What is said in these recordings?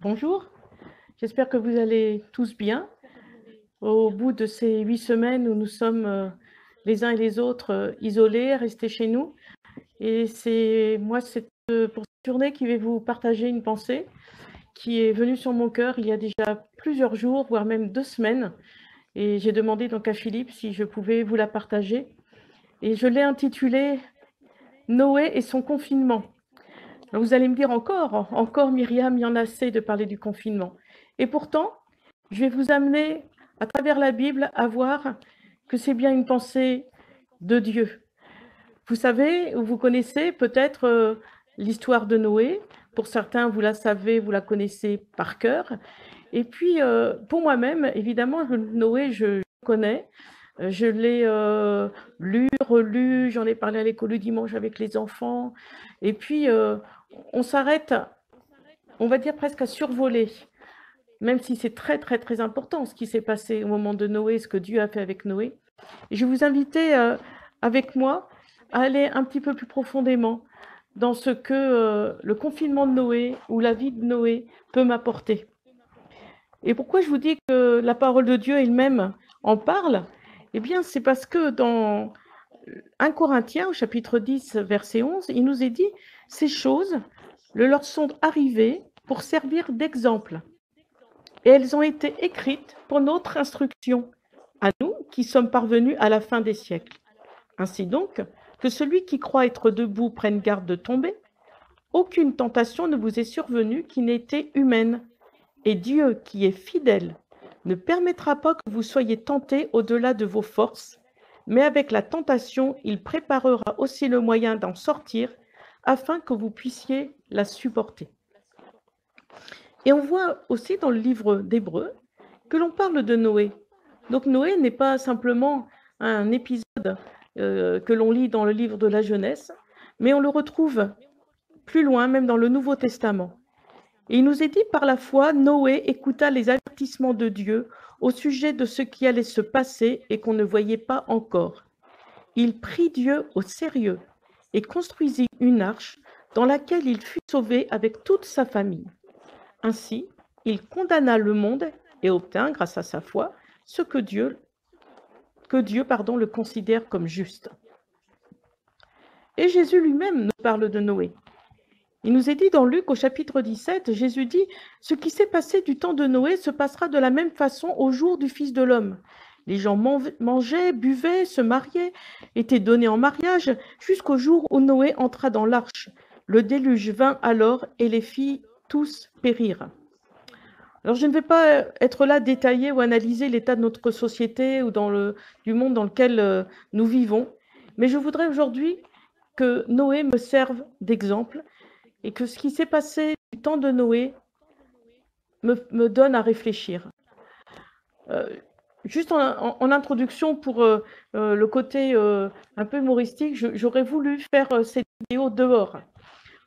Bonjour, j'espère que vous allez tous bien. Au bout de ces 8 semaines où nous sommes les uns et les autres isolés, restés chez nous. Et c'est moi, pour cette journée qui vais vous partager une pensée qui est venue sur mon cœur il y a déjà plusieurs jours, voire même 2 semaines. Et j'ai demandé donc à Philippe si je pouvais vous la partager. Et je l'ai intitulée Noé et son confinement. Alors vous allez me dire encore Myriam, il y en a assez de parler du confinement. Et pourtant, je vais vous amener à travers la Bible à voir que c'est bien une pensée de Dieu. Vous savez, ou vous connaissez peut-être l'histoire de Noé. Pour certains, vous la savez, vous la connaissez par cœur. Et puis, pour moi-même, évidemment, Noé, je connais. Je l'ai lu, relu, j'en ai parlé à l'école le dimanche avec les enfants. Et puis, on s'arrête, on va dire presque à survoler, même si c'est très, très, très important ce qui s'est passé au moment de Noé, ce que Dieu a fait avec Noé. Et je vais vous inviter avec moi à aller un petit peu plus profondément dans ce que le confinement de Noé ou la vie de Noé peut m'apporter. Et pourquoi je vous dis que la parole de Dieu elle-même en parle? Eh bien, c'est parce que dans 1 Corinthiens, au chapitre 10, verset 11, il nous est dit « Ces choses leur sont arrivées pour servir d'exemple, et elles ont été écrites pour notre instruction, à nous qui sommes parvenus à la fin des siècles. Ainsi donc, que celui qui croit être debout prenne garde de tomber. Aucune tentation ne vous est survenue qui n'ait été humaine, et Dieu, qui est fidèle, ne permettra pas que vous soyez tentés au-delà de vos forces, mais avec la tentation, il préparera aussi le moyen d'en sortir, afin que vous puissiez la supporter. » Et on voit aussi dans le livre d'Hébreux que l'on parle de Noé. Donc Noé n'est pas simplement un épisode que l'on lit dans le livre de la Genèse, mais on le retrouve plus loin, même dans le Nouveau Testament. Et il nous est dit par la foi, Noé écouta les avertissements de Dieu au sujet de ce qui allait se passer et qu'on ne voyait pas encore. Il prit Dieu au sérieux et construisit une arche dans laquelle il fut sauvé avec toute sa famille. Ainsi, il condamna le monde et obtint, grâce à sa foi, ce que Dieu le considère comme juste. Et Jésus lui-même nous parle de Noé. Il nous est dit dans Luc au chapitre 17, Jésus dit « Ce qui s'est passé du temps de Noé se passera de la même façon au jour du Fils de l'homme. Les gens mangeaient, buvaient, se mariaient, étaient donnés en mariage, jusqu'au jour où Noé entra dans l'arche. Le déluge vint alors et les fit tous périr. » Alors je ne vais pas être là détailler ou analyser l'état de notre société ou du monde dans lequel nous vivons, mais je voudrais aujourd'hui que Noé me serve d'exemple et que ce qui s'est passé du temps de Noé me donne à réfléchir. Juste en introduction, pour le côté un peu humoristique, j'aurais voulu faire cette vidéo dehors,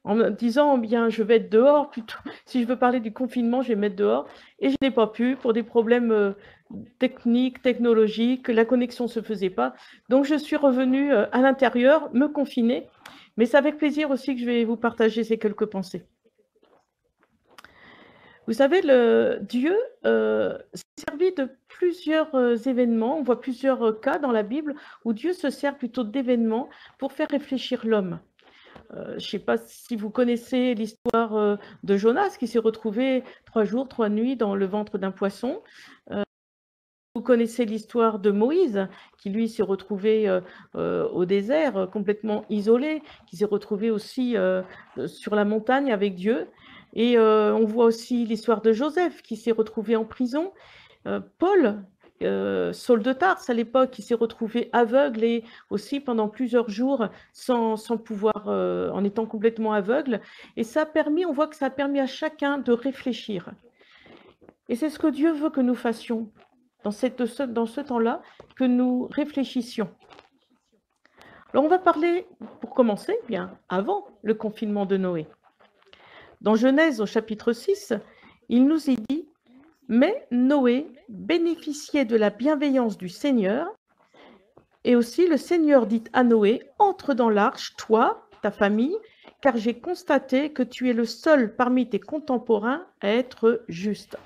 en me disant, bien, je vais être dehors, plutôt, si je veux parler du confinement, je vais me mettre dehors, et je n'ai pas pu, pour des problèmes techniques, technologiques, la connexion ne se faisait pas, donc je suis revenue à l'intérieur, me confiner, mais c'est avec plaisir aussi que je vais vous partager ces quelques pensées. Vous savez, Dieu s'est servi de plusieurs événements. On voit plusieurs cas dans la Bible où Dieu se sert plutôt d'événements pour faire réfléchir l'homme. Je ne sais pas si vous connaissez l'histoire de Jonas qui s'est retrouvé 3 jours, 3 nuits dans le ventre d'un poisson. Vous connaissez l'histoire de Moïse qui, lui, s'est retrouvé au désert, complètement isolé, qui s'est retrouvé aussi sur la montagne avec Dieu. Et on voit aussi l'histoire de Joseph qui s'est retrouvé en prison. Paul, Saul de Tarse à l'époque, qui s'est retrouvé aveugle et aussi pendant plusieurs jours sans pouvoir, en étant complètement aveugle. Et ça a permis, on voit que ça a permis à chacun de réfléchir. Et c'est ce que Dieu veut que nous fassions dans ce temps-là, que nous réfléchissions. Alors on va parler, pour commencer, bien avant le confinement de Noé. Dans Genèse au chapitre 6, il nous est dit « Mais Noé bénéficiait de la bienveillance du Seigneur, et aussi le Seigneur dit à Noé « Entre dans l'arche, toi, ta famille, car j'ai constaté que tu es le seul parmi tes contemporains à être juste.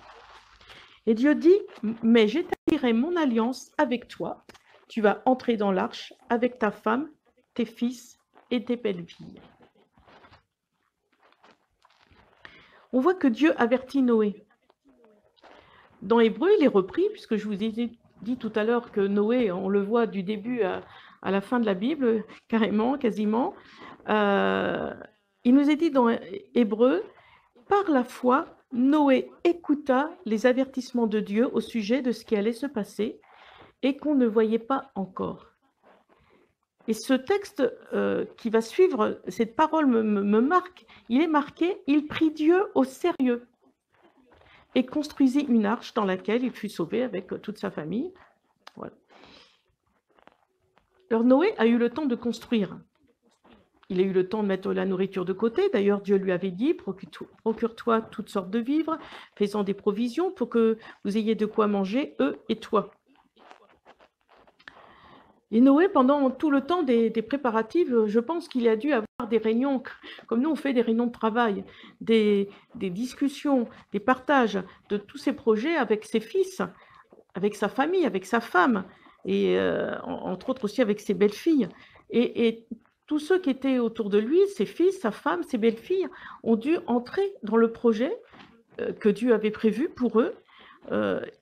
Et Dieu dit, mais j'établirai mon alliance avec toi. Tu vas entrer dans l'arche avec ta femme, tes fils et tes belles-filles. On voit que Dieu avertit Noé. Dans Hébreu, il est repris, puisque je vous ai dit tout à l'heure que Noé, on le voit du début à la fin de la Bible, carrément, quasiment. Il nous est dit dans Hébreu, par la foi, Noé écouta les avertissements de Dieu au sujet de ce qui allait se passer et qu'on ne voyait pas encore. Et ce texte qui va suivre, cette parole me marque, il est marqué, il prit Dieu au sérieux et construisit une arche dans laquelle il fut sauvé avec toute sa famille. Voilà. Alors Noé a eu le temps de construire. Il a eu le temps de mettre la nourriture de côté. D'ailleurs, Dieu lui avait dit, procure-toi toutes sortes de vivres, fais-en des provisions pour que vous ayez de quoi manger, eux et toi. Et Noé, pendant tout le temps des préparatifs, je pense qu'il a dû avoir des réunions, comme nous on fait des réunions de travail, des discussions, des partages de tous ses projets avec ses fils, avec sa famille, avec sa femme, et entre autres aussi avec ses belles-filles. Et tous ceux qui étaient autour de lui, ses fils, sa femme, ses belles-filles, ont dû entrer dans le projet que Dieu avait prévu pour eux.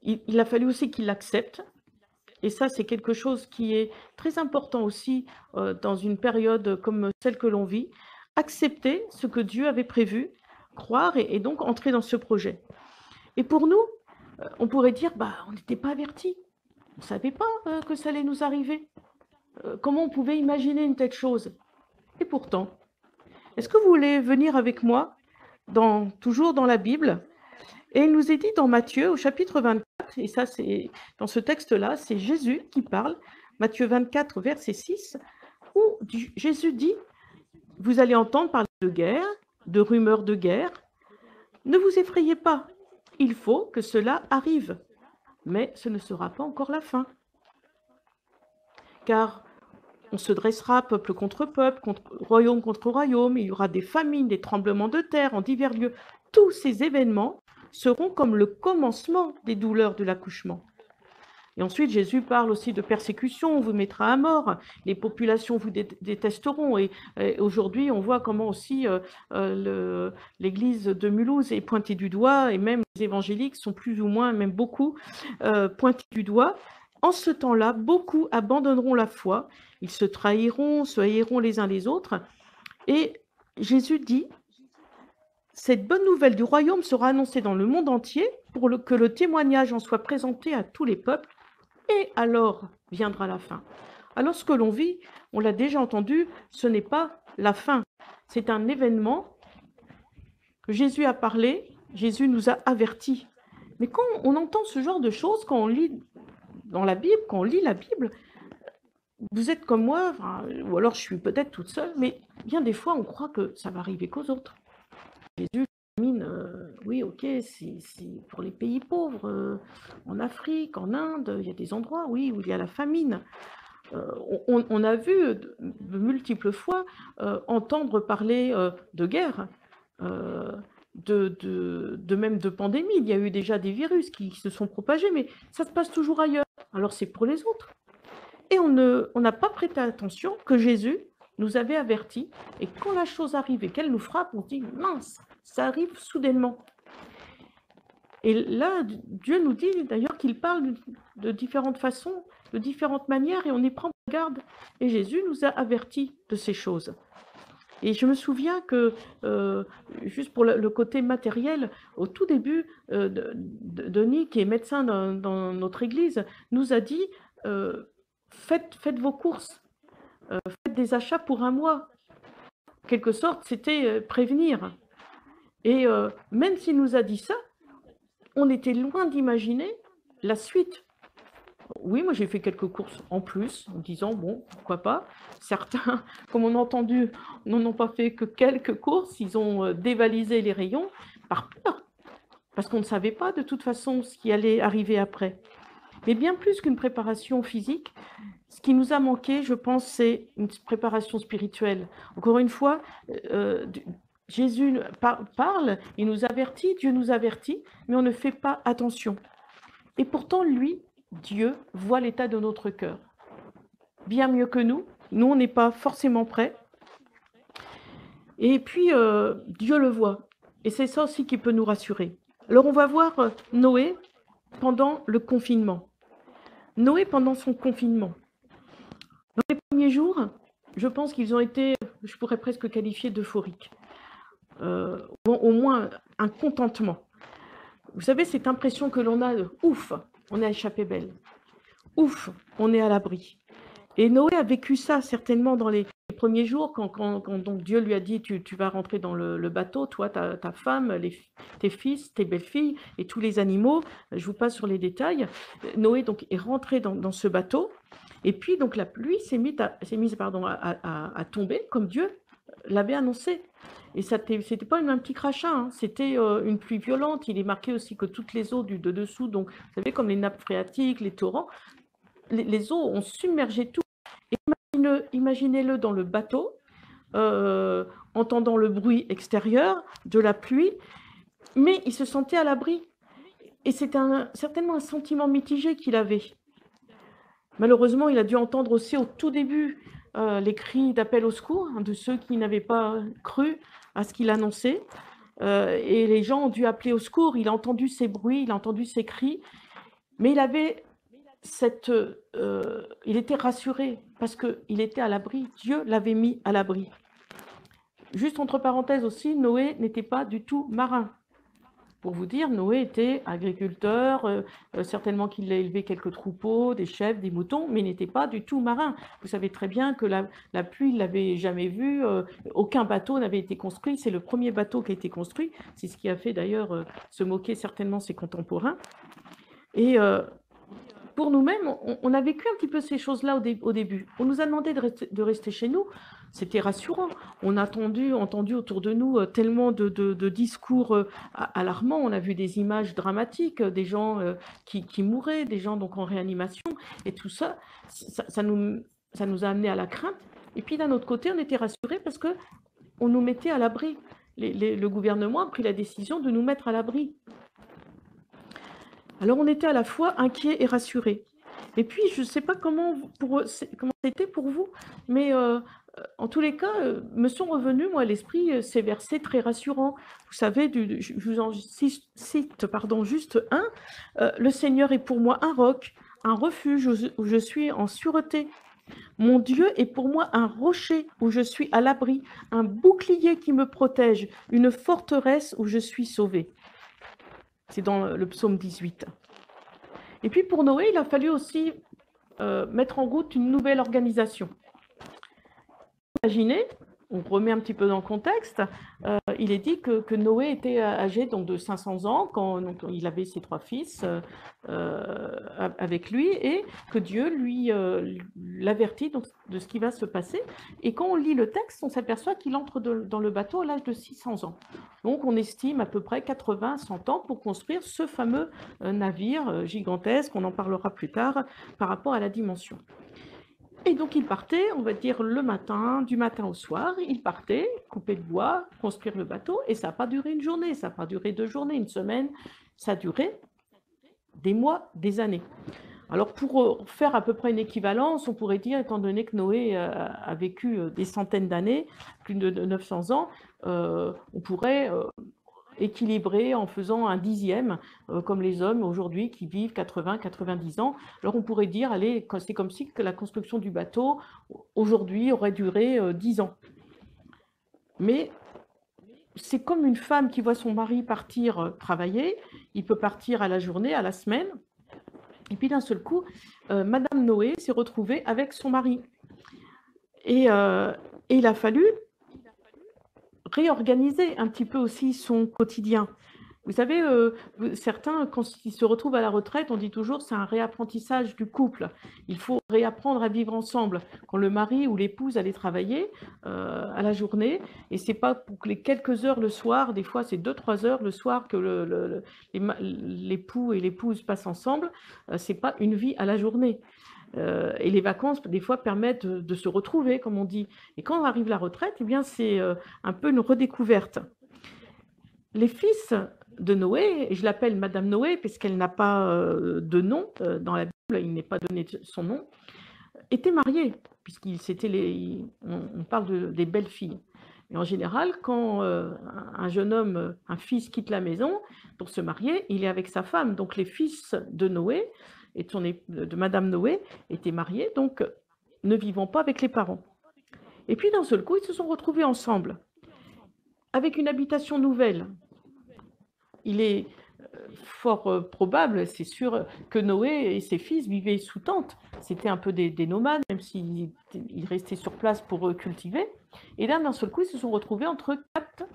Il a fallu aussi qu'ils l'acceptent. Et ça, c'est quelque chose qui est très important aussi dans une période comme celle que l'on vit. Accepter ce que Dieu avait prévu, croire et donc entrer dans ce projet. Et pour nous, on pourrait dire, on n'était pas avertis. On ne savait pas que ça allait nous arriver. Comment on pouvait imaginer une telle chose? Et pourtant, est-ce que vous voulez venir avec moi, toujours dans la Bible? Et il nous est dit dans Matthieu, au chapitre 24, et ça c'est dans ce texte-là, c'est Jésus qui parle, Matthieu 24, verset 6, où Jésus dit, vous allez entendre parler de guerre, de rumeurs de guerre. Ne vous effrayez pas, il faut que cela arrive, mais ce ne sera pas encore la fin. Car on se dressera peuple, royaume contre royaume, il y aura des famines, des tremblements de terre en divers lieux. Tous ces événements seront comme le commencement des douleurs de l'accouchement. Et ensuite, Jésus parle aussi de persécution, on vous mettra à mort, les populations vous détesteront. Et aujourd'hui, on voit comment aussi l'église de Mulhouse est pointée du doigt, et même les évangéliques sont plus ou moins, même beaucoup, pointés du doigt. En ce temps-là, beaucoup abandonneront la foi, ils se trahiront, se haïront les uns les autres. Et Jésus dit, cette bonne nouvelle du royaume sera annoncée dans le monde entier pour que le témoignage en soit présenté à tous les peuples, et alors viendra la fin. Alors ce que l'on vit, on l'a déjà entendu, ce n'est pas la fin, c'est un événement que Jésus a parlé, Jésus nous a avertis. Mais quand on entend ce genre de choses, quand on lit dans la Bible, quand on lit la Bible, vous êtes comme moi, ou alors je suis peut-être toute seule, mais bien des fois on croit que ça va arriver qu'aux autres. Jésus termine, oui, ok, c'est pour les pays pauvres, en Afrique, en Inde, il y a des endroits, oui, où il y a la famine. On a vu de multiples fois entendre parler de guerre, même de pandémie. Il y a eu déjà des virus qui se sont propagés, mais ça se passe toujours ailleurs. Alors c'est pour les autres. Et on n'a pas prêté attention que Jésus nous avait avertis. Et quand la chose arrive et qu'elle nous frappe, on se dit, mince, ça arrive soudainement. Et là, Dieu nous dit d'ailleurs qu'il parle de différentes façons, de différentes manières, et on y prend garde. Et Jésus nous a avertis de ces choses. Et je me souviens que, juste pour le côté matériel, au tout début, Denis, qui est médecin dans notre église, nous a dit, faites vos courses, faites des achats pour un mois. En quelque sorte, c'était prévenir. Et même s'il nous a dit ça, on était loin d'imaginer la suite. Oui, moi j'ai fait quelques courses en plus, en disant, bon, pourquoi pas. Certains, comme on a entendu, n'en ont pas fait que quelques courses, ils ont dévalisé les rayons par peur, parce qu'on ne savait pas de toute façon ce qui allait arriver après. Mais bien plus qu'une préparation physique, ce qui nous a manqué, je pense, c'est une préparation spirituelle. Encore une fois, Jésus parle, il nous avertit, Dieu nous avertit, mais on ne fait pas attention. Et pourtant, lui, Dieu, voit l'état de notre cœur. Bien mieux que nous. Nous, on n'est pas forcément prêts. Et puis, Dieu le voit. Et c'est ça aussi qui peut nous rassurer. Alors, on va voir Noé pendant le confinement. Noé pendant son confinement. Dans les premiers jours, je pense qu'ils ont été, je pourrais presque qualifier d'euphoriques. Au moins un contentement. Vous savez, cette impression que l'on a de « ouf, on est échappé belle »,« ouf, on est à l'abri ». Et Noé a vécu ça certainement dans les premiers jours, quand donc Dieu lui a dit tu vas rentrer dans le bateau, toi, ta femme, tes fils, tes belles-filles et tous les animaux. Je vous passe sur les détails. Noé donc est rentré dans ce bateau, et puis donc la pluie s'est mise à tomber comme Dieu l'avait annoncé. Et ce n'était pas un petit crachat, hein, c'était une pluie violente. Il est marqué aussi que toutes les eaux de dessous, donc vous savez, comme les nappes phréatiques, les torrents, les eaux ont submergé tout. Imaginez-le dans le bateau, entendant le bruit extérieur de la pluie, mais il se sentait à l'abri. Et c'était certainement un sentiment mitigé qu'il avait. Malheureusement, il a dû entendre aussi au tout début les cris d'appel au secours de ceux qui n'avaient pas cru à ce qu'il annonçait. Et les gens ont dû appeler au secours. Il a entendu ces bruits, il a entendu ces cris, mais il avait il était rassuré parce qu'il était à l'abri. Dieu l'avait mis à l'abri. Juste entre parenthèses aussi, Noé n'était pas du tout marin. Pour vous dire, Noé était agriculteur, certainement qu'il a élevé quelques troupeaux, des chèvres, des moutons, mais il n'était pas du tout marin. Vous savez très bien que la pluie, il ne l'avait jamais vue, aucun bateau n'avait été construit, c'est le premier bateau qui a été construit, c'est ce qui a fait d'ailleurs se moquer certainement ses contemporains. Et pour nous-mêmes, on a vécu un petit peu ces choses-là au début. On nous a demandé de rester chez nous. C'était rassurant. On a entendu autour de nous tellement de discours alarmants. On a vu des images dramatiques, des gens qui mouraient, des gens donc en réanimation. Et tout ça, ça nous a amené à la crainte. Et puis d'un autre côté, on était rassurés parce qu'on nous mettait à l'abri. Le gouvernement a pris la décision de nous mettre à l'abri. Alors, on était à la fois inquiets et rassurés. Et puis, je ne sais pas comment c'était pour vous, mais en tous les cas, me sont revenus, moi, à l'esprit, ces versets très rassurants. Vous savez, je vous en cite juste un. Le Seigneur est pour moi un roc, un refuge où je suis en sûreté. Mon Dieu est pour moi un rocher où je suis à l'abri, un bouclier qui me protège, une forteresse où je suis sauvé. C'est dans le psaume 18. Et puis pour Noé, il a fallu aussi mettre en route une nouvelle organisation. Imaginez, on remet un petit peu dans le contexte, il est dit que Noé était âgé donc, de 500 ans quand il avait ses 3 fils avec lui et que Dieu lui l'avertit de ce qui va se passer. Et quand on lit le texte, on s'aperçoit qu'il entre dans le bateau à l'âge de 600 ans. Donc on estime à peu près 80-100 ans pour construire ce fameux navire gigantesque, on en parlera plus tard par rapport à la dimension. Et donc, il partait, on va dire, le matin, du matin au soir, il partait, couper le bois, construire le bateau, et ça n'a pas duré une journée, ça n'a pas duré 2 journées, une semaine, ça a duré des mois, des années. Alors, pour faire à peu près une équivalence, on pourrait dire, étant donné que Noé a vécu des centaines d'années, plus de 900 ans, on pourrait équilibré en faisant un dixième, comme les hommes aujourd'hui qui vivent 80-90 ans. Alors on pourrait dire, allez, c'est comme si que la construction du bateau aujourd'hui aurait duré 10 ans. Mais c'est comme une femme qui voit son mari partir travailler, il peut partir à la journée, à la semaine, et puis d'un seul coup, Madame Noé s'est retrouvée avec son mari. Et il a fallu réorganiser un petit peu aussi son quotidien. Vous savez, certains, quand ils se retrouvent à la retraite, on dit toujours c'est un réapprentissage du couple. Il faut réapprendre à vivre ensemble. Quand le mari ou l'épouse allait travailler à la journée, et c'est pas pour les quelques heures le soir, des fois c'est 2-3 heures le soir que l'époux et l'épouse passent ensemble, c'est pas une vie à la journée. Et les vacances, des fois, permettent de se retrouver, comme on dit. Et quand arrive la retraite, eh bien, c'est un peu une redécouverte. Les fils de Noé, et je l'appelle Madame Noé, puisqu'elle n'a pas de nom dans la Bible, il n'est pas donné son nom, étaient mariés, on parle des belles filles. Et en général, quand un jeune homme, un fils quitte la maison pour se marier, il est avec sa femme. Donc les fils de Noé et de Madame Noé étaient mariés, donc ne vivant pas avec les parents. Et puis d'un seul coup, ils se sont retrouvés ensemble, avec une habitation nouvelle. Il est fort probable, c'est sûr, que Noé et ses fils vivaient sous tente. C'était un peu des nomades, même s'ils restaient sur place pour cultiver. Et là, d'un seul coup, ils se sont retrouvés entre 4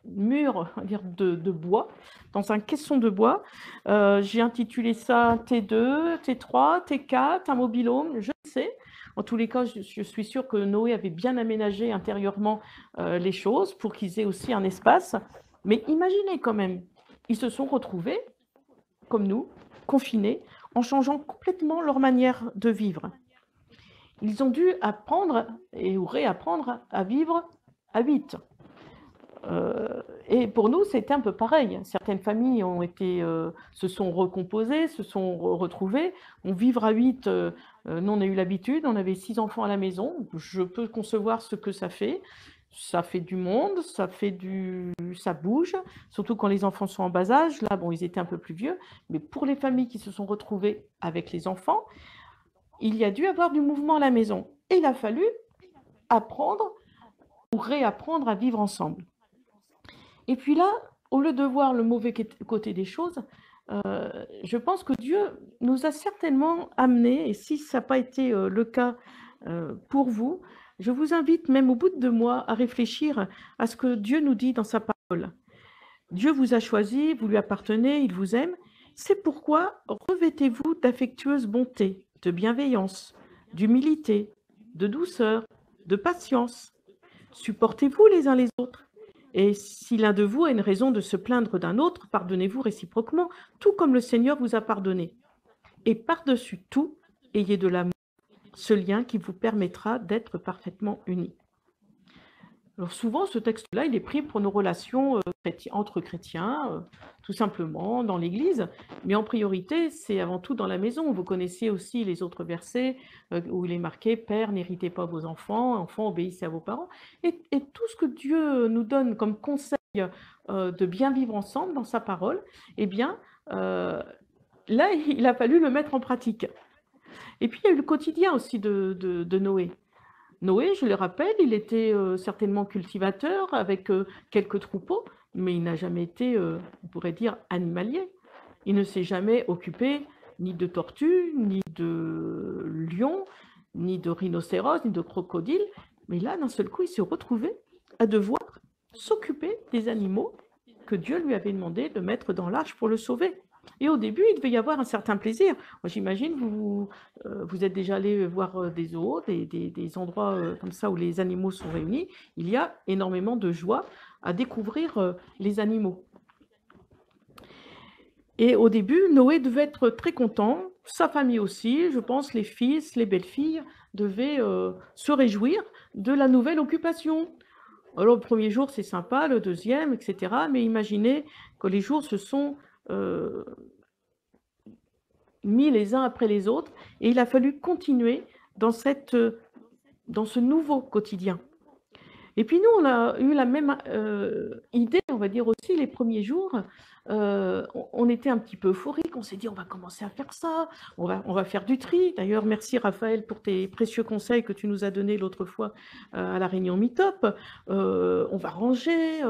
murs, on va dire, de bois, dans un caisson de bois. J'ai intitulé ça T2, T3, T4, un mobil-home, je ne sais. En tous les cas, je suis sûre que Noé avait bien aménagé intérieurement les choses pour qu'ils aient aussi un espace. Mais imaginez quand même, ils se sont retrouvés, comme nous, confinés, en changeant complètement leur manière de vivre. Ils ont dû apprendre ou réapprendre à vivre à 8. Et pour nous, c'était un peu pareil. Certaines familles se sont recomposées, se sont retrouvées. Vivre à 8, nous, on a eu l'habitude, on avait 6 enfants à la maison. Je peux concevoir ce que ça fait. Ça fait du monde, ça bouge, surtout quand les enfants sont en bas âge. Là, bon, ils étaient un peu plus vieux, mais pour les familles qui se sont retrouvées avec les enfants, il y a dû avoir du mouvement à la maison. Et il a fallu apprendre ou réapprendre à vivre ensemble. Et puis là, au lieu de voir le mauvais côté des choses, je pense que Dieu nous a certainement amenés, et si ça n'a pas été le cas pour vous, je vous invite même au bout de 2 mois à réfléchir à ce que Dieu nous dit dans sa parole. Dieu vous a choisi, vous lui appartenez, il vous aime. C'est pourquoi revêtez-vous d'affectueuse bonté, de bienveillance, d'humilité, de douceur, de patience. Supportez-vous les uns les autres. Et si l'un de vous a une raison de se plaindre d'un autre, pardonnez-vous réciproquement, tout comme le Seigneur vous a pardonné. Et par-dessus tout, ayez de l'amour, ce lien qui vous permettra d'être parfaitement unis. Alors souvent, ce texte-là, il est pris pour nos relations entre chrétiens, tout simplement, dans l'Église, mais en priorité, c'est avant tout dans la maison. Vous connaissez aussi les autres versets où il est marqué « Père, n'héritez pas vos enfants, enfants, obéissez à vos parents ». Et tout ce que Dieu nous donne comme conseil de bien vivre ensemble dans sa parole, eh bien, là, il a fallu le mettre en pratique. Et puis, il y a eu le quotidien aussi de Noé. Noé, je le rappelle, il était certainement cultivateur avec quelques troupeaux, mais il n'a jamais été, on pourrait dire, animalier. Il ne s'est jamais occupé ni de tortues, ni de lions, ni de rhinocéros, ni de crocodiles. Mais là, d'un seul coup, il s'est retrouvé à devoir s'occuper des animaux que Dieu lui avait demandé de mettre dans l'arche pour le sauver. Et au début, il devait y avoir un certain plaisir. Moi, j'imagine, vous êtes déjà allé voir des zoos, des endroits comme ça où les animaux sont réunis. Il y a énormément de joie à découvrir les animaux. Et au début, Noé devait être très content, sa famille aussi, je pense, les fils, les belles-filles devaient se réjouir de la nouvelle occupation. Alors, le premier jour, c'est sympa, le deuxième, etc. Mais imaginez que les jours se sont mis les uns après les autres, et il a fallu continuer dans ce nouveau quotidien. Et puis nous, on a eu la même idée, on va dire aussi, les premiers jours. On était un petit peu euphorique, on s'est dit on va commencer à faire ça, on va faire du tri. D'ailleurs, merci Raphaël pour tes précieux conseils que tu nous as donnés l'autre fois à la réunion Meetup. On va ranger,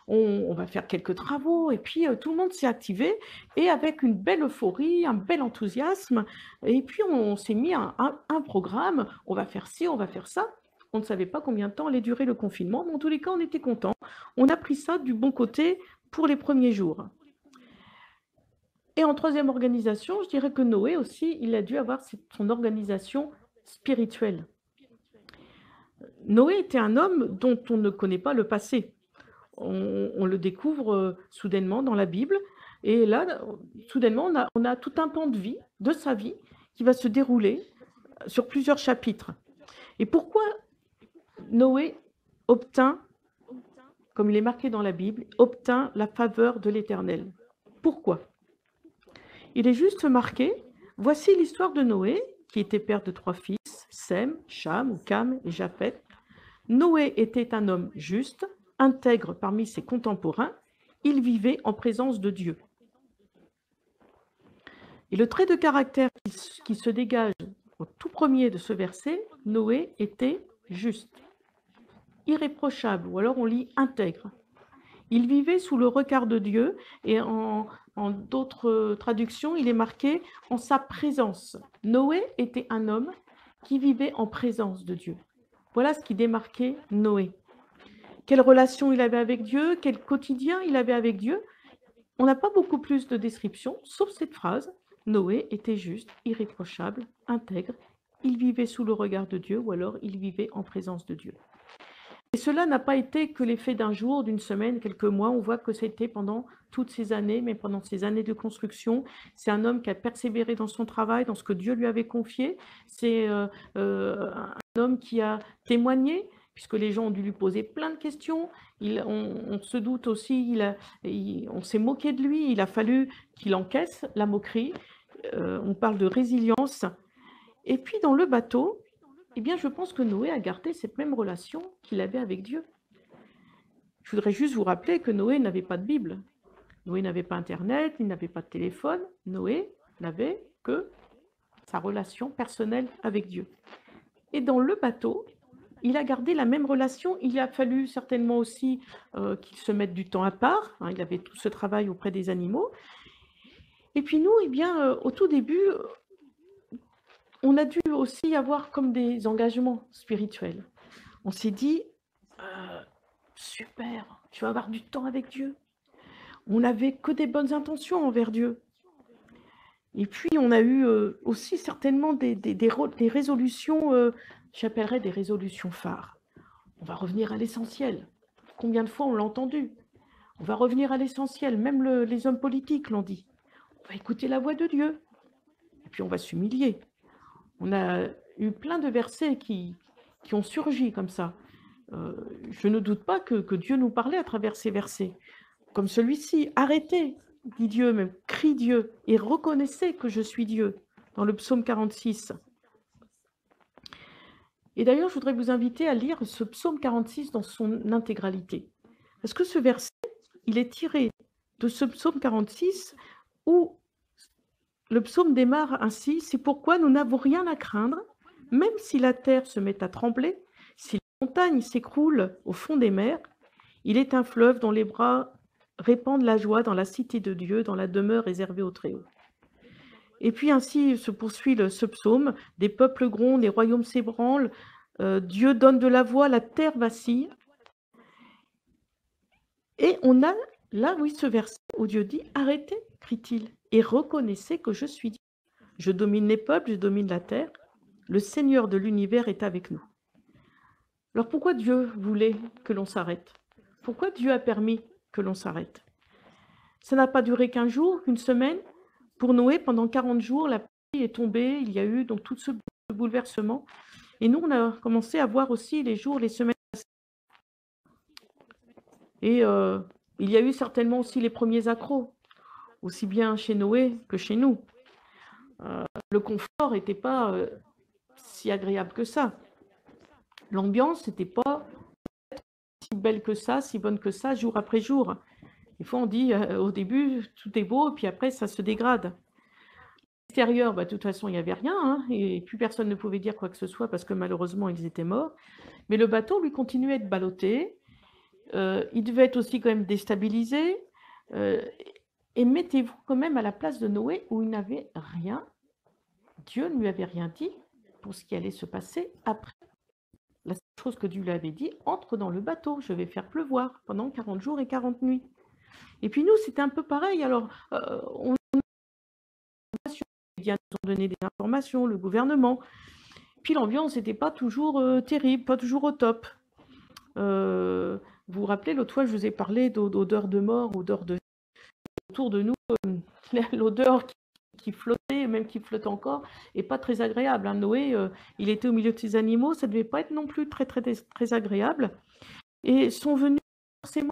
on va faire quelques travaux, et puis tout le monde s'est activé, et avec une belle euphorie, un bel enthousiasme, et puis on s'est mis un programme, on va faire ci, on va faire ça. On ne savait pas combien de temps allait durer le confinement, mais en tous les cas, on était contents. On a pris ça du bon côté pour les premiers jours. Et en troisième organisation, je dirais que Noé aussi, il a dû avoir son organisation spirituelle. Noé était un homme dont on ne connaît pas le passé. On le découvre soudainement dans la Bible. Et là, soudainement, on a tout un pan de vie, de sa vie, qui va se dérouler sur plusieurs chapitres. Et pourquoi Noé obtint, comme il est marqué dans la Bible, obtint la faveur de l'Éternel? Pourquoi? Il est juste marqué, voici l'histoire de Noé, qui était père de 3 fils, Sem, Cham ou Cam et Japheth. Noé était un homme juste, intègre parmi ses contemporains, il vivait en présence de Dieu. Et le trait de caractère qui se dégage au tout premier de ce verset, Noé était juste, irréprochable, ou alors on lit intègre. Il vivait sous le regard de Dieu, et en d'autres traductions, il est marqué en sa présence. Noé était un homme qui vivait en présence de Dieu. Voilà ce qui démarquait Noé. Quelle relation il avait avec Dieu, quel quotidien il avait avec Dieu. On n'a pas beaucoup plus de descriptions, sauf cette phrase. Noé était juste, irréprochable, intègre. Il vivait sous le regard de Dieu, ou alors il vivait en présence de Dieu. Et cela n'a pas été que l'effet d'un jour, d'une semaine, quelques mois. On voit que c'était pendant toutes ces années, mais pendant ces années de construction. C'est un homme qui a persévéré dans son travail, dans ce que Dieu lui avait confié. C'est un homme qui a témoigné, puisque les gens ont dû lui poser plein de questions. On se doute aussi, on s'est moqué de lui. Il a fallu qu'il encaisse la moquerie. On parle de résilience. Et puis dans le bateau, eh bien, je pense que Noé a gardé cette même relation qu'il avait avec Dieu. Je voudrais juste vous rappeler que Noé n'avait pas de Bible. Noé n'avait pas Internet, il n'avait pas de téléphone. Noé n'avait que sa relation personnelle avec Dieu. Et dans le bateau, il a gardé la même relation. Il a fallu certainement aussi qu'il se mette du temps à part. Il avait tout ce travail auprès des animaux. Et puis nous, eh bien, au tout début, on a dû aussi avoir comme des engagements spirituels. On s'est dit, super, tu vas avoir du temps avec Dieu. On n'avait que des bonnes intentions envers Dieu. Et puis, on a eu aussi certainement des résolutions, j'appellerais des résolutions phares. On va revenir à l'essentiel. Combien de fois on l'a entendu? On va revenir à l'essentiel. Même les hommes politiques l'ont dit. On va écouter la voix de Dieu. Et puis, on va s'humilier. On a eu plein de versets qui ont surgi comme ça. Je ne doute pas que Dieu nous parlait à travers ces versets. Comme celui-ci, arrêtez, dit Dieu, même crie Dieu, et reconnaissez que je suis Dieu, dans le psaume 46. Et d'ailleurs, je voudrais vous inviter à lire ce psaume 46 dans son intégralité. Parce que ce verset, il est tiré de ce psaume 46 où le psaume démarre ainsi, c'est pourquoi nous n'avons rien à craindre, même si la terre se met à trembler, si les montagnes s'écroulent au fond des mers, il est un fleuve dont les bras répandent la joie dans la cité de Dieu, dans la demeure réservée au Très-Haut. Et puis ainsi se poursuit ce psaume, des peuples grondent, les royaumes s'ébranlent, Dieu donne de la voix, la terre vacille. Et on a là, oui, ce verset où Dieu dit, arrêtez, crie-t-il, et reconnaissez que je suis Dieu. Je domine les peuples, je domine la terre, le Seigneur de l'univers est avec nous. Alors pourquoi Dieu voulait que l'on s'arrête? Pourquoi Dieu a permis que l'on s'arrête? Ça n'a pas duré qu'un jour, une semaine. Pour Noé, pendant 40 jours, la pluie est tombée, il y a eu donc tout ce bouleversement. Et nous, on a commencé à voir aussi les jours, les semaines. Et il y a eu certainement aussi les premiers accros, aussi bien chez Noé que chez nous. Le confort n'était pas si agréable que ça. L'ambiance n'était pas si belle que ça, si bonne que ça, jour après jour. Des fois, on dit au début, tout est beau, puis après, ça se dégrade. L'extérieur, de toute façon, il n'y avait rien, et plus personne ne pouvait dire quoi que ce soit parce que malheureusement, ils étaient morts. Mais le bateau, lui, continuait de balloter. Il devait être aussi quand même déstabilisé. Et mettez-vous quand même à la place de Noé où il n'avait rien. Dieu ne lui avait rien dit pour ce qui allait se passer après. La seule chose que Dieu lui avait dit, entre dans le bateau, je vais faire pleuvoir pendant 40 jours et 40 nuits. Et puis nous, c'était un peu pareil. Alors, les médias nous ont donné des informations, le gouvernement. Puis l'ambiance n'était pas toujours terrible, pas toujours au top. Vous vous rappelez, l'autre fois, je vous ai parlé d'odeur de mort, odeur de vie. Autour de nous, l'odeur qui flottait, même qui flotte encore, est pas très agréable. Hein. Noé, il était au milieu de ces animaux, ça devait pas être non plus très, très, très agréable. Et sont venus forcément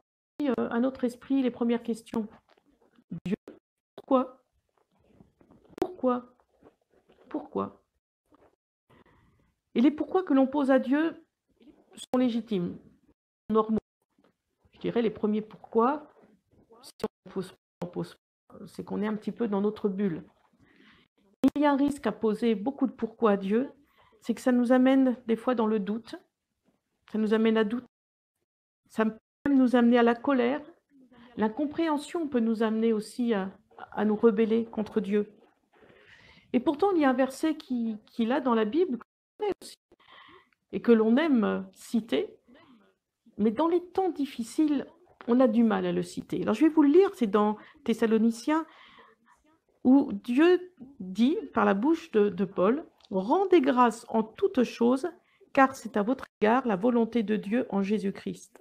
à notre esprit les premières questions. Dieu, pourquoi? Pourquoi? Pourquoi? Et les pourquoi que l'on pose à Dieu sont légitimes, normaux. Je dirais les premiers pourquoi, si on pose, c'est qu'on est un petit peu dans notre bulle. Il y a un risque à poser beaucoup de pourquoi à Dieu, c'est que ça nous amène des fois dans le doute, ça nous amène à douter, ça peut même nous amener à la colère, l'incompréhension peut nous amener aussi à nous rebeller contre Dieu. Et pourtant, il y a un verset qu'il a dans la Bible, et que l'on aime citer, mais dans les temps difficiles, on a du mal à le citer. Alors je vais vous le lire, c'est dans Thessaloniciens, où Dieu dit, par la bouche de Paul, « Rendez grâce en toutes choses, car c'est à votre égard la volonté de Dieu en Jésus-Christ. »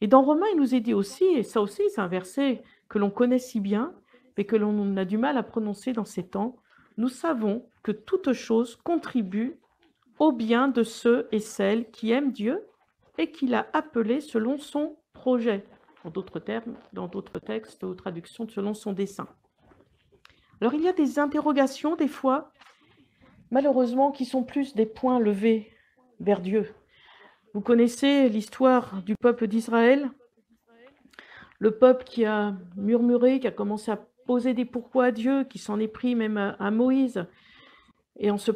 Et dans Romains, il nous est dit aussi, et ça aussi c'est un verset que l'on connaît si bien, mais que l'on a du mal à prononcer dans ces temps, « Nous savons que toute chose contribue au bien de ceux et celles qui aiment Dieu et qu'il a appelés selon son projet. » En d'autres termes, dans d'autres textes ou traductions, selon son dessein. Alors, il y a des interrogations, des fois, malheureusement, qui sont plus des points levés vers Dieu. Vous connaissez l'histoire du peuple d'Israël, le peuple qui a murmuré, qui a commencé à poser des pourquoi à Dieu, qui s'en est pris même à Moïse. Et en s'en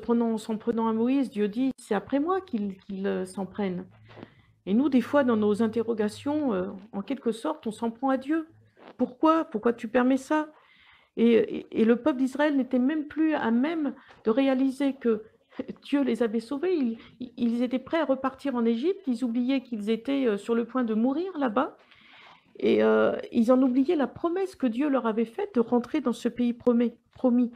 prenant à Moïse, Dieu dit, c'est après moi qu'il s'en prenne. Et nous, des fois, dans nos interrogations, en quelque sorte, on s'en prend à Dieu. Pourquoi? Pourquoi tu permets ça? Et le peuple d'Israël n'était même plus à même de réaliser que Dieu les avait sauvés. Ils étaient prêts à repartir en Égypte. Ils oubliaient qu'ils étaient sur le point de mourir là-bas. Et ils en oubliaient la promesse que Dieu leur avait faite de rentrer dans ce pays promis.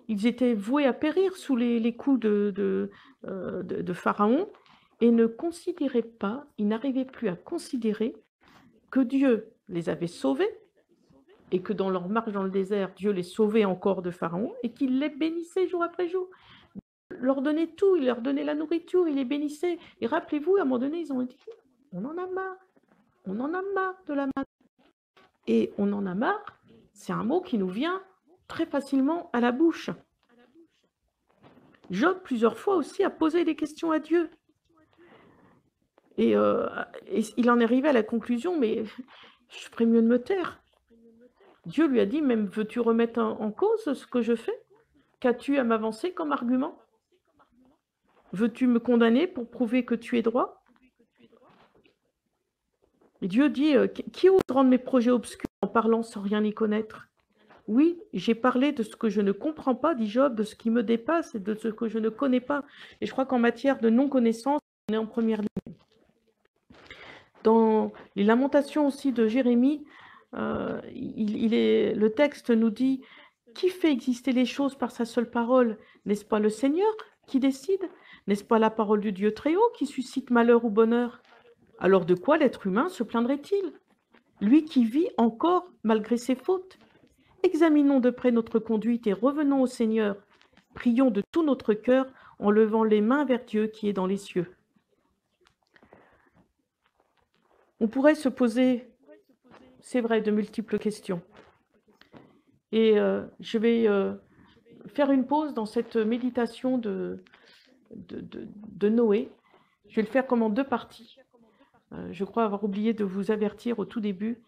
Ils étaient voués à périr sous les coups de Pharaon et ne considéraient pas, ils n'arrivaient plus à considérer que Dieu les avait sauvés et que dans leur marche dans le désert, Dieu les sauvait encore de Pharaon et qu'il les bénissait jour après jour. Il leur donnait tout, il leur donnait la nourriture, il les bénissait. Et rappelez-vous, à un moment donné, ils ont dit, on en a marre de la manne. Et on en a marre, c'est un mot qui nous vient très facilement à la bouche. Job, plusieurs fois aussi, a posé des questions à Dieu. Et il en est arrivé à la conclusion, mais je ferais mieux de me taire. Dieu lui a dit, même veux-tu remettre en cause ce que je fais? Qu'as-tu à m'avancer comme argument? Veux-tu me condamner pour prouver que tu es droit? Et Dieu dit, qui ose rendre mes projets obscurs en parlant sans rien y connaître? Oui, j'ai parlé de ce que je ne comprends pas, dit Job, de ce qui me dépasse et de ce que je ne connais pas. Et je crois qu'en matière de non-connaissance, on est en première ligne. Dans les lamentations aussi de Jérémie, le texte nous dit « Qui fait exister les choses par sa seule parole? N'est-ce pas le Seigneur qui décide? N'est-ce pas la parole du Dieu très haut qui suscite malheur ou bonheur? Alors de quoi l'être humain se plaindrait-il? Lui qui vit encore malgré ses fautes. Examinons de près notre conduite et revenons au Seigneur. Prions de tout notre cœur en levant les mains vers Dieu qui est dans les cieux. » On pourrait se poser, c'est vrai, de multiples questions. Et je vais faire une pause dans cette méditation de Noé. Je vais le faire comme en deux parties. Je crois avoir oublié de vous avertir au tout début.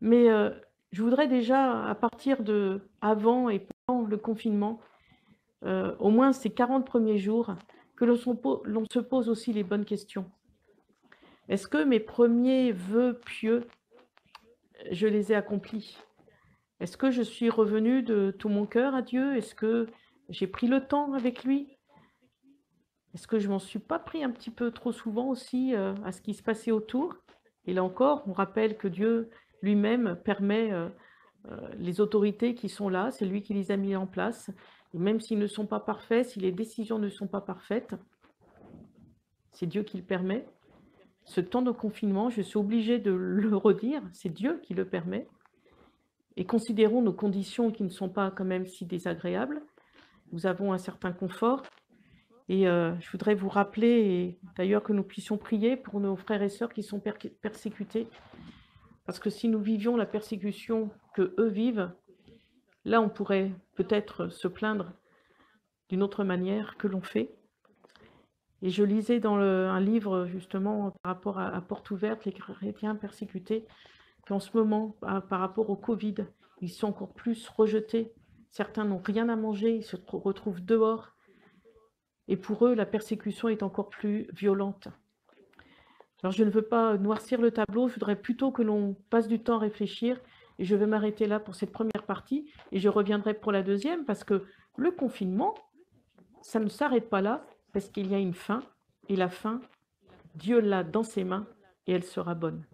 Mais je voudrais déjà, à partir de avant et pendant le confinement, au moins ces 40 premiers jours, que l'on se pose aussi les bonnes questions. Est-ce que mes premiers vœux pieux, je les ai accomplis? Est-ce que je suis revenue de tout mon cœur à Dieu? Est-ce que j'ai pris le temps avec lui? Est-ce que je m'en suis pas pris un petit peu trop souvent aussi à ce qui se passait autour? Et là encore, on rappelle que Dieu lui-même permet les autorités qui sont là, c'est lui qui les a mis en place. Et même s'ils ne sont pas parfaits, si les décisions ne sont pas parfaites, c'est Dieu qui le permet. Ce temps de confinement, je suis obligée de le redire, c'est Dieu qui le permet. Et considérons nos conditions qui ne sont pas quand même si désagréables. Nous avons un certain confort. Et je voudrais vous rappeler, et d'ailleurs que nous puissions prier pour nos frères et sœurs qui sont persécutés. Parce que si nous vivions la persécution que eux vivent, là on pourrait peut-être se plaindre d'une autre manière que l'on fait. Et je lisais dans un livre justement par rapport à Porte ouverte, les chrétiens persécutés, qu'en ce moment, par rapport au Covid, ils sont encore plus rejetés. Certains n'ont rien à manger, ils se retrouvent dehors. Et pour eux, la persécution est encore plus violente. Alors je ne veux pas noircir le tableau, je voudrais plutôt que l'on passe du temps à réfléchir. Et je vais m'arrêter là pour cette première partie et je reviendrai pour la deuxième parce que le confinement, ça ne s'arrête pas là parce qu'il y a une fin et la fin, Dieu l'a dans ses mains et elle sera bonne.